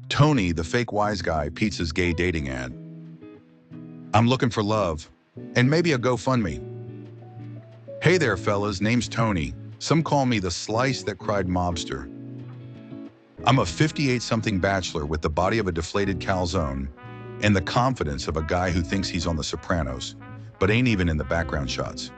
Tony, the fake wise guy, Pizza's gay dating ad. I'm looking for love, and maybe a GoFundMe. Hey there, fellas, name's Tony. Some call me the slice that cried mobster. I'm a 58-something bachelor with the body of a deflated calzone and the confidence of a guy who thinks he's on The Sopranos, but ain't even in the background shots.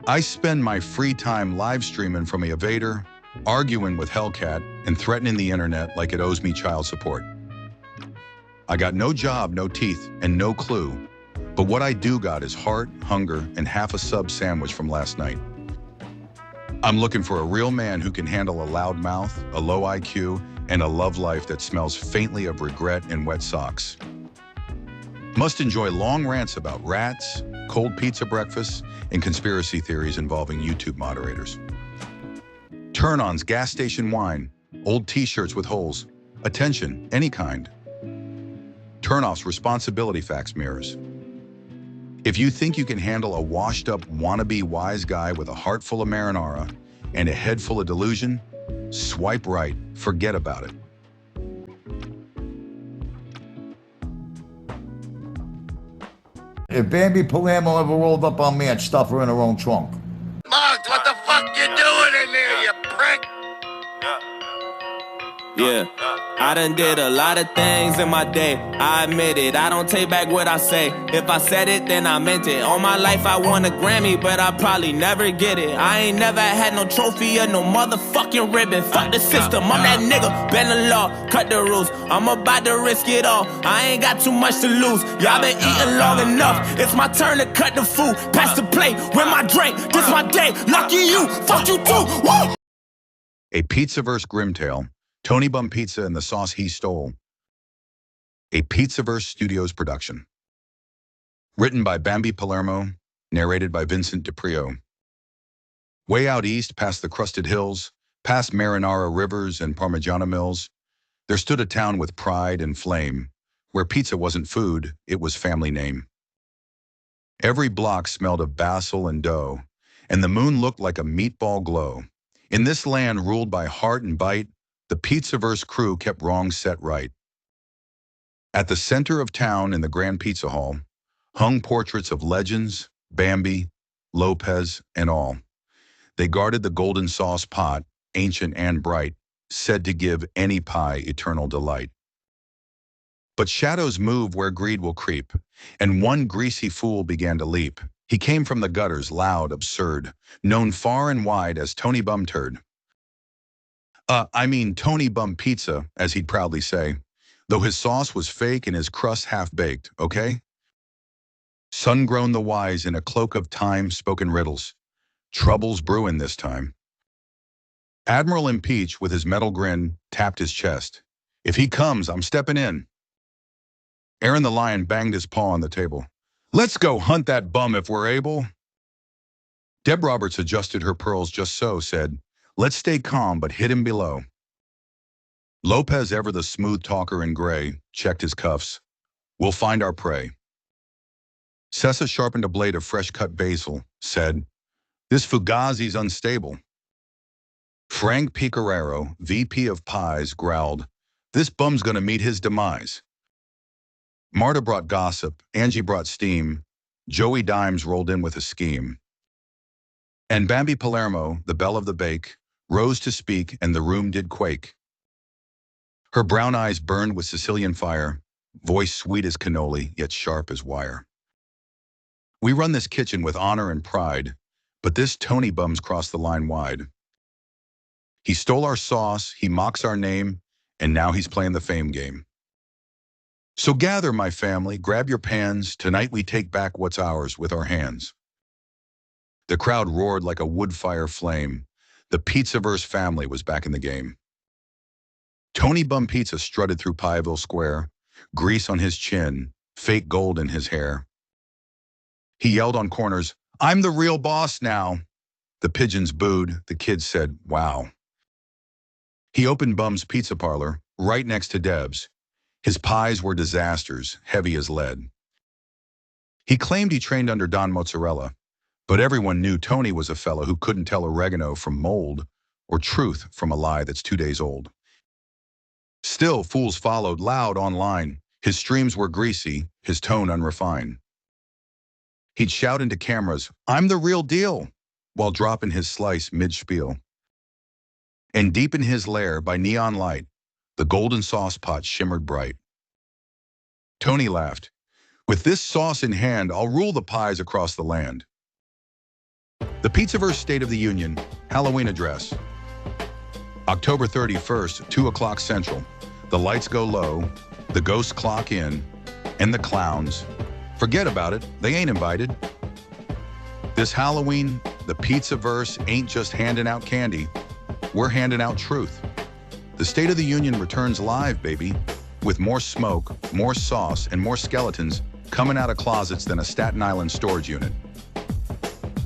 I spend my free time live streaming from a evader, arguing with Hellcat, and threatening the internet like it owes me child support. I got no job, no teeth, and no clue, but what I do got is heart, hunger, and half a sub sandwich from last night. I'm looking for a real man who can handle a loud mouth, a low IQ, and a love life that smells faintly of regret and wet socks. Must enjoy long rants about rats, cold pizza breakfasts, and conspiracy theories involving YouTube moderators. Turn-ons, gas station wine, old t-shirts with holes, attention, any kind. Turn-offs, responsibility fax mirrors. If you think you can handle a washed-up wannabe wise guy with a heart full of marinara and a head full of delusion, swipe right, forget about it. If Bambi Palermo ever rolled up on me, I'd stuff her in her own trunk. Muggs, what the fuck you doing in there, you prick? Yeah, I done did a lot of things in my day. I admit it, I don't take back what I say. If I said it, then I meant it. All my life I won a Grammy, but I probably never get it. I ain't never had no trophy or no motherfucking ribbon. Fuck the system, I'm that nigga, bend the law, cut the rules. I'm about to risk it all, I ain't got too much to lose. Y'all been eating long enough, it's my turn to cut the food. Pass the plate, with my drink, this my day. Lucky you, fuck you too, woo! A Pizzaverse Grimm tale, Tony Bum Pizza and the Sauce He Stole. A Pizzaverse Studios production. Written by Bambi Palermo, narrated by Vincent DiPrio. Way out east, past the crusted hills, past marinara rivers and Parmigiana mills, there stood a town with pride and flame, where pizza wasn't food, it was family name. Every block smelled of basil and dough, and the moon looked like a meatball glow. In this land ruled by heart and bite, the Pizzaverse crew kept wrongs set right. At the center of town in the Grand Pizza Hall hung portraits of legends, Bambi, Lopez, and all. They guarded the golden sauce pot, ancient and bright, said to give any pie eternal delight. But shadows move where greed will creep, and one greasy fool began to leap. He came from the gutters, loud, absurd, known far and wide as Tony Bum Turd. Tony Bum Pizza, as he'd proudly say, though his sauce was fake and his crust half-baked, okay? Sun-grown the wise in a cloak of time spoken riddles. Trouble's brewing this time. Admiral Impeach, with his metal grin, tapped his chest. If he comes, I'm stepping in. Aaron the Lion banged his paw on the table. Let's go hunt that bum if we're able. Deb Roberts adjusted her pearls just so, said, let's stay calm, but hit him below. Lopez, ever the smooth talker in gray, checked his cuffs. We'll find our prey. Sessa sharpened a blade of fresh-cut basil, said, this Fugazi's unstable. Frank Picarero, VP of Pies, growled, this bum's gonna meet his demise. Marta brought gossip, Angie brought steam, Joey Dimes rolled in with a scheme. And Bambi Palermo, the belle of the bake, rose to speak, and the room did quake. Her brown eyes burned with Sicilian fire, voice sweet as cannoli, yet sharp as wire. We run this kitchen with honor and pride, but this Tony Bum's crossed the line wide. He stole our sauce, he mocks our name, and now he's playing the fame game. So gather, my family, grab your pans, tonight we take back what's ours with our hands. The crowd roared like a wood fire flame. The Pizzaverse family was back in the game. Tony Bum Pizza strutted through Pieville Square, grease on his chin, fake gold in his hair. He yelled on corners, I'm the real boss now. The pigeons booed, the kids said, wow. He opened Bum's Pizza Parlor, right next to Deb's. His pies were disasters, heavy as lead. He claimed he trained under Don Mozzarella, but everyone knew Tony was a fella who couldn't tell oregano from mold or truth from a lie that's 2 days old. Still, fools followed loud online. His streams were greasy, his tone unrefined. He'd shout into cameras, "I'm the real deal," while dropping his slice mid-spiel. And deep in his lair, by neon light, the golden sauce pot shimmered bright. Tony laughed. "With this sauce in hand, I'll rule the pies across the land." The Pizzaverse State of the Union, Halloween Address. October 31st, 2 o'clock Central. The lights go low, the ghosts clock in, and the clowns. Forget about it, they ain't invited. This Halloween, the Pizzaverse ain't just handing out candy. We're handing out truth. The State of the Union returns live, baby, with more smoke, more sauce, and more skeletons coming out of closets than a Staten Island storage unit.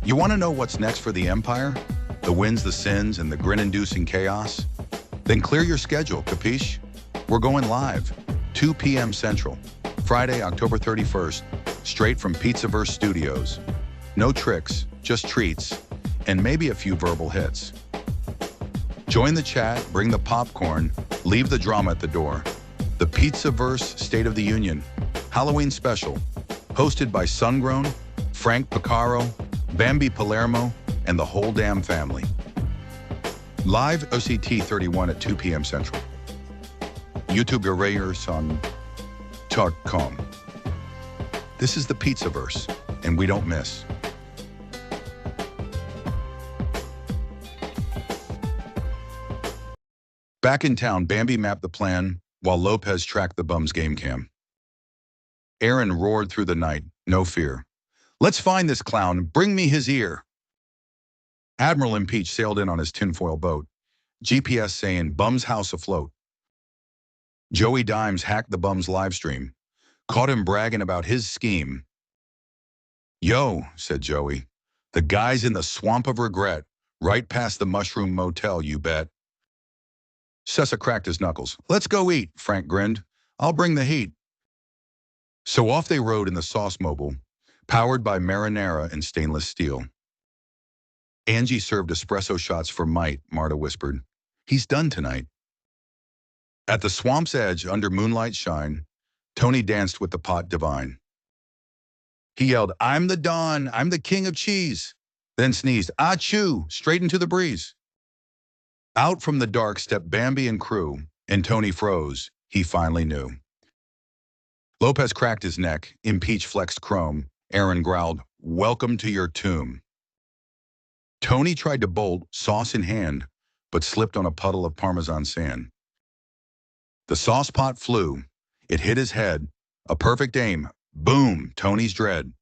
You want to know what's next for the Empire? The wins, the sins, and the grin-inducing chaos? Then clear your schedule, capiche? We're going live, 2 p.m. Central, Friday, October 31st, straight from Pizzaverse Studios. No tricks, just treats, and maybe a few verbal hits. Join the chat, bring the popcorn, leave the drama at the door. The Pizzaverse State of the Union, Halloween Special, hosted by Sungrown, Frank Picaro, Bambi Palermo, and the whole damn family. Live OCT 31 at 2 p.m. Central. YouTube on.com. This is the Pizzaverse, and we don't miss. Back in town, Bambi mapped the plan while Lopez tracked the bum's game cam. Aaron roared through the night, no fear. "Let's find this clown, bring me his ear." Admiral Impeach sailed in on his tinfoil boat, GPS saying, "Bum's house afloat." Joey Dimes hacked the bum's livestream, caught him bragging about his scheme. "Yo," said Joey, "the guy's in the swamp of regret, right past the Mushroom Motel, you bet." Sessa cracked his knuckles. "Let's go eat," Frank grinned. "I'll bring the heat." So off they rode in the sauce mobile, powered by marinara and stainless steel. Angie served espresso shots for Mite, Marta whispered. "He's done tonight." At the swamp's edge, under moonlight shine, Tony danced with the pot divine. He yelled, "I'm the Don, I'm the king of cheese," then sneezed, "Achoo," straight into the breeze. Out from the dark stepped Bambi and crew, and Tony froze. He finally knew. Lopez cracked his neck, Impeach flexed chrome. Aaron growled, "Welcome to your tomb." Tony tried to bolt, sauce in hand, but slipped on a puddle of Parmesan sand. The sauce pot flew. It hit his head. A perfect aim. Boom, Tony's dread.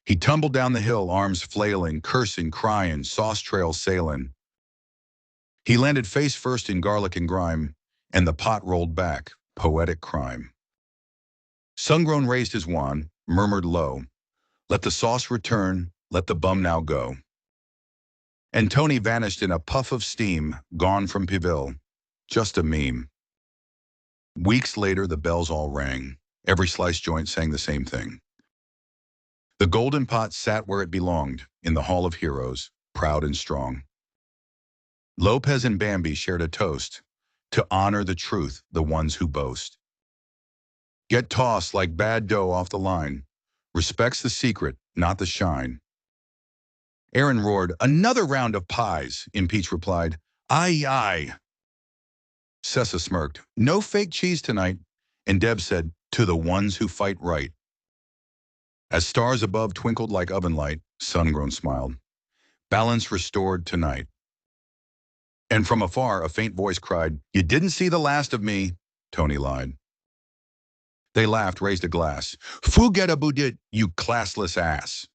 He tumbled down the hill, arms flailing, cursing, crying, sauce trail sailing. He landed face first in garlic and grime, and the pot rolled back, poetic crime. Sungrown raised his wand, murmured low, "Let the sauce return, let the bum now go." And Tony vanished in a puff of steam, gone from Piville, just a meme. Weeks later, the bells all rang. Every slice joint sang the same thing. The golden pot sat where it belonged, in the Hall of Heroes, proud and strong. Lopez and Bambi shared a toast to honor the truth, the ones who boast. Get tossed like bad dough off the line. Respects the secret, not the shine. Aaron roared, "Another round of pies," Impeach replied, "Aye, aye." Sessa smirked, "No fake cheese tonight." And Deb said, "To the ones who fight right." As stars above twinkled like oven light, Sungrown smiled. Balance restored tonight. And from afar, a faint voice cried, "You didn't see the last of me." Tony lied. They laughed, raised a glass. "Forget about it, you classless ass."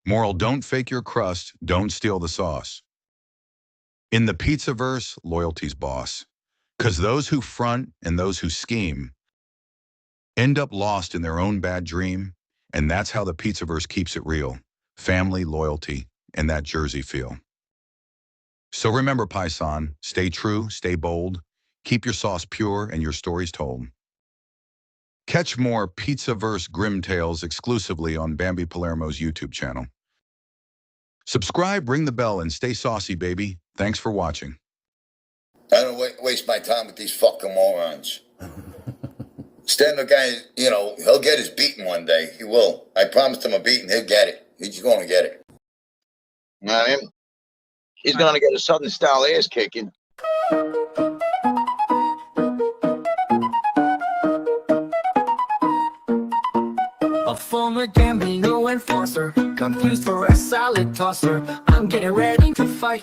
Moral, don't fake your crust, don't steal the sauce. In the Pizzaverse, loyalty's boss. 'Cause those who front and those who scheme end up lost in their own bad dream, and that's how the Pizzaverse keeps it real. Family, loyalty, and that Jersey feel. So remember, Paisan, stay true, stay bold, keep your sauce pure and your stories told. Catch more Pizzaverse Grimm tales exclusively on Bambi Palermo's YouTube channel. Subscribe, ring the bell, and stay saucy, baby. Thanks for watching. I don't waste my time with these fucking morons. Stand the guy, you know, he'll get his beating one day. He will. I promised him a beating. He'll get it. He's going to get it. You know what I mean? He's going to get a Southern style ass kicking. A former gambling enforcer, confused for a salad tosser. I'm getting ready to fight.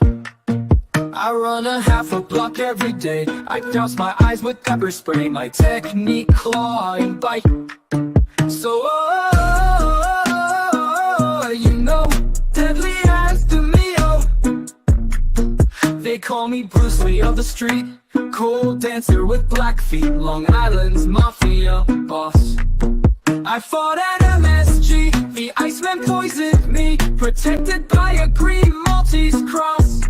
I run a half a block every day. I douse my eyes with pepper spray. My technique, claw and bite. So, you know, deadly as the Mio. They call me Bruce Lee of the street. Cool dancer with black feet. Long Island's mafia boss. I fought at MSG. The Iceman poisoned me. Protected by a green Maltese cross.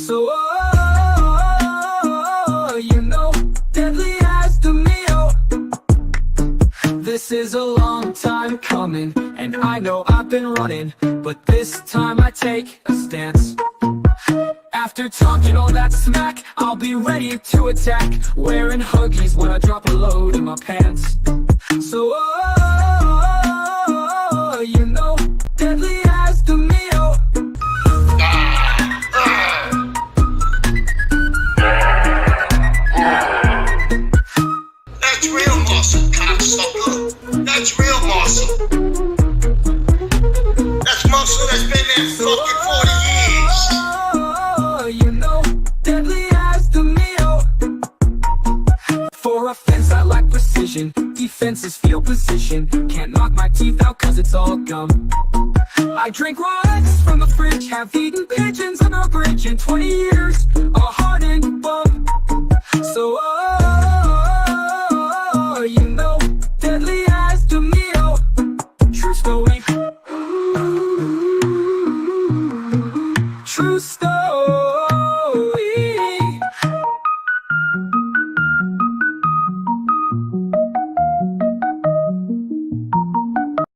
So, you know, deadly as the Mio. This is a long time coming, and I know I've been running, but this time I take a stance. After talking all that smack, I'll be ready to attack. Wearing Huggies when I drop a load in my pants. So, you know, deadly as the Mio. That's real muscle, cocksucker. That's real muscle. That's muscle that's been there fucking 40 years. You know, deadly as the Mio. For offense, I lack precision. Defense is field position. Can't knock my teeth out cause it's all gum. I drink raw eggs from the fridge. Have eaten pigeons on a bridge in 20 years. A hardened bum. So, you know, deadly as the Mio. True story. True story.